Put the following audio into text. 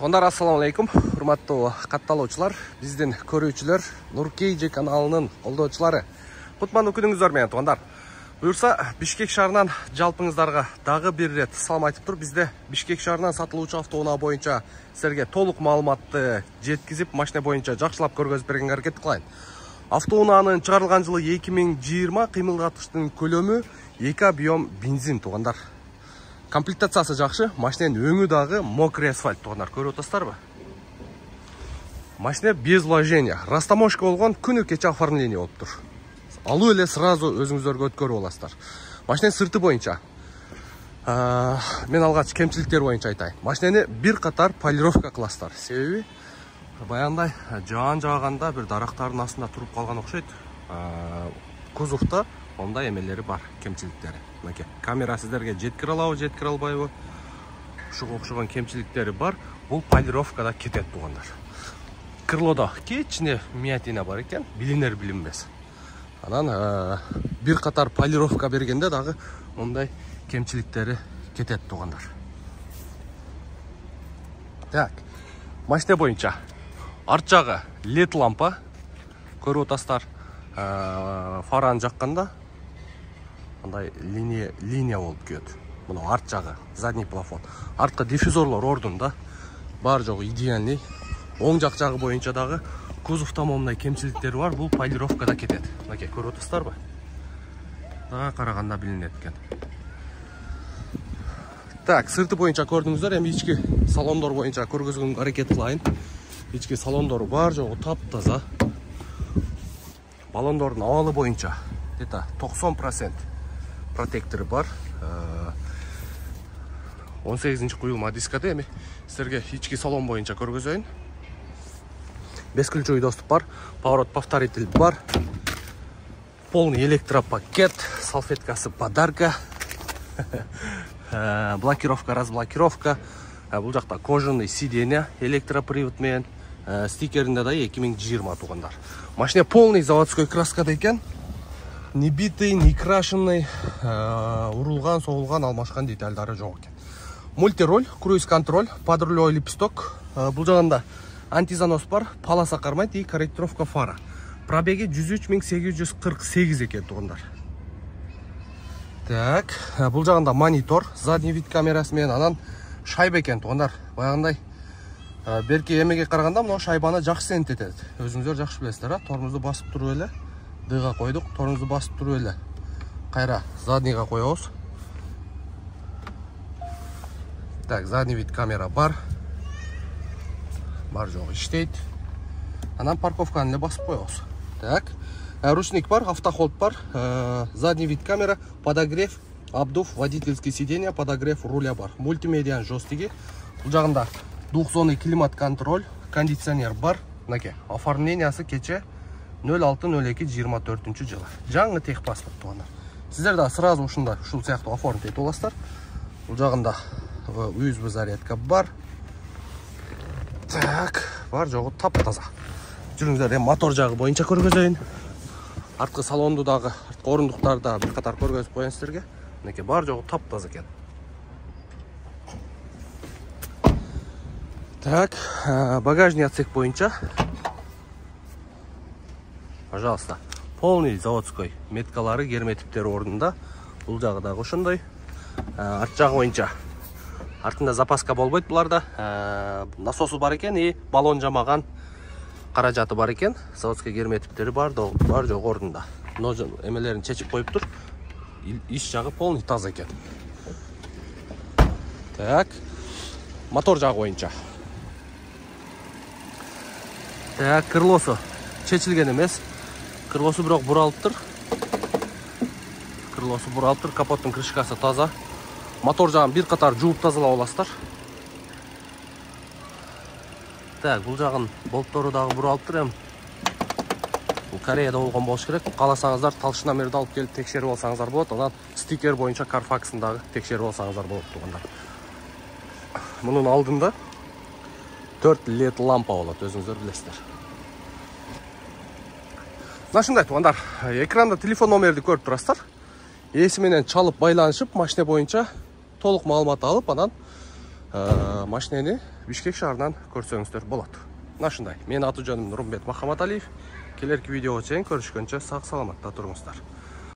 Туугандар, ассаламу алейкум. Урматтуу катталуучулар, биздин көрүүчүлөр, Нуркейджи каналынын колдоочулары. Кутмандуу күнүңүздөр менен, туугандар. Буюрса, Бишкек шаарынан жалпыңыздарга дагы бир рет салам айтып туруп, бизде Бишкек шаарынан сатылуучу автоунаа боюнча силерге толук маалыматты жеткизип, машина боюнча жакшылап көргөзүп бергенге аракет кылайын. Автоунаанын чыгарылган жылы 2020, кыймылдатыштын көлөмү 2 объем бензин, туугандар. Комплектациясы жакшы, машинанын өңү дагы мокрый асфальт, туугандар, көрүп атасыздарбы? Машина без вложения, растаможка болгон, күнү кече оформление болуп тур. Алуу эле сразу өзүңүздөргө өткөрүп аласыздар. Машинанын сырты боюнча мен алгач кемчиликтер боюнча айтайын. Машинаны бир катар полировка кыласыздар. Себеби баягындай жаан жааганда бир дарактардын астында туруп калган окшойт. Кузовто ондай эмелери бар, кемчиликтери. Мынакей, камера сиздерге жеткире алабы, жеткире албайбы? Ушуга окшогон кемчиликтери бар. Бул полировкада кетет, туугандар. Крылодо кичине миятина бар экен, билинер билинбес. Анан бир катар полировка бергенде дагы мондай кемчиликтери кетет, туугандар. Так, машина боюнча арт жагы LED лампа, көрүп атасыздар. Фараны жакканда мындай линия болуп кет. Мына арт жагы, задний плафон. Артка диффузорлор ордунда. Бар жогу идеальный. Оң жак жагы боюнча дагы кузовто момундай кемчиликтери бар. Бул полировкада кетет. Мынакей, көрүп атасыздарбы? Дага караганда билинет экен. Так, сырты боюнча көрдүңүздөр, эми ички салондор боюнча көргөзгөнгө аракет кылайын. Ички салондору бар жогу таптаза. Баллондордун абалы боюнча где-то 90% протектору бар. 18-нчи куюлма дискада, эми силерге ички салон боюнча көргөзөйүн. Бесключевой доступ бар, поворот повторитель бар. Полный электропакет, салфеткасы подарка. Блокировка, разблокировка. Бул жакта кожаный сиденье, электропривод менен. Стикеринде да 2020, туугандар. Машина полный заводской краскада экен. Не битый, не крашенный, урулган, соғылған, алмашқан детальдары жоқ екен. Мультироль, круиз-контроль, подрулевой лепесток. Бұл жағында антизанос бар, полоса қармайды и корректировка фара. Пробеги 103 848 екен, туугандар. Так, бұл жағында монитор, задний вид камерасы мен анан шайба екен, туугандар. Баягындай берке эмеге караганда мына шайбаны жакшы сентетет. Өзүңүздөр жакшы билесиздер, тормозду басып туруп эле. Дыга койдук, тормозду басып туруп эле. Кайра заднийга коебуз. Так, задний вид камера бар. Бар жок иштейт. Анан парковканы эле басып коебуз. Так, ручник бар, автохолд бар, задний вид камера, подогрев, обдув, водительский сиденье, подогрев руля бар. Мультимедианын жостиги. Бул жагында двухзонный климат-контроль, кондиционер бар. Мынакей, оформлениясы кече 06.02.24 жылы. Жаңы техпаспорт, туугандар. Сиздер да сразу ушундай, ушул сыяктуу оформить этип аласыздар. Бул жагында USB зарядка бар. Так, бар жогу таптаза. Жүрүңүздөр, мотор жагы боюнча көргөзөйүн. Арткы салонду дагы, арткы орундуктарды да бир катар көргөзүп коеюн сиздерге. Мынакей, бар жогу таптаза экен. Так, багажный отсек боюнча. Пожалуйста, полный заводской меткалары, герметиптери ордунда. Бул жагы дагы ошондой. Арт жагы боюнча артында запаска болбойт буларда. Насосу бар экен и баллон жамаган каражаты бар экен. Заводской герметиптери бар жогу ордунда. Ножон эмелерин чечип коюптур. Иш жагы полный таза экен. Так, мотор жагы боюнча. Так, крылосу чечилген эмес. Крылосу бирок буралыптыр. Крылосу буралыптыр, капоттун крышкасы таза. Мотор жагын бир катар жууп тазалап аласыздар. Так, бул жагын болттору дагы буралыптыр. Эми бул Кореяда болгон болуш керек. Кааласаңыздар талыш номерди алып келип текшерип алсаңыздар болот. Анан стикер боюнча Carfax'ын дагы текшерип алсаңыздар болот, туугандар. Мунун алдында 4 LED лампа болот, өзүңүздөр билесиздер. Нашындай, туугандар, экранда телефон номерди көрүп турасыздар. Эси менен чалып байланышып, машина боюнча толук маалымат алып, анан машинени Бишкек шаарынан көрсөңүздөр болот. Мына ушундай. Менин аты жөнүм Нурмбет Махаматалиев. Келерки видеого чейин көрүшкөнчө сак саламатта туруңуздар.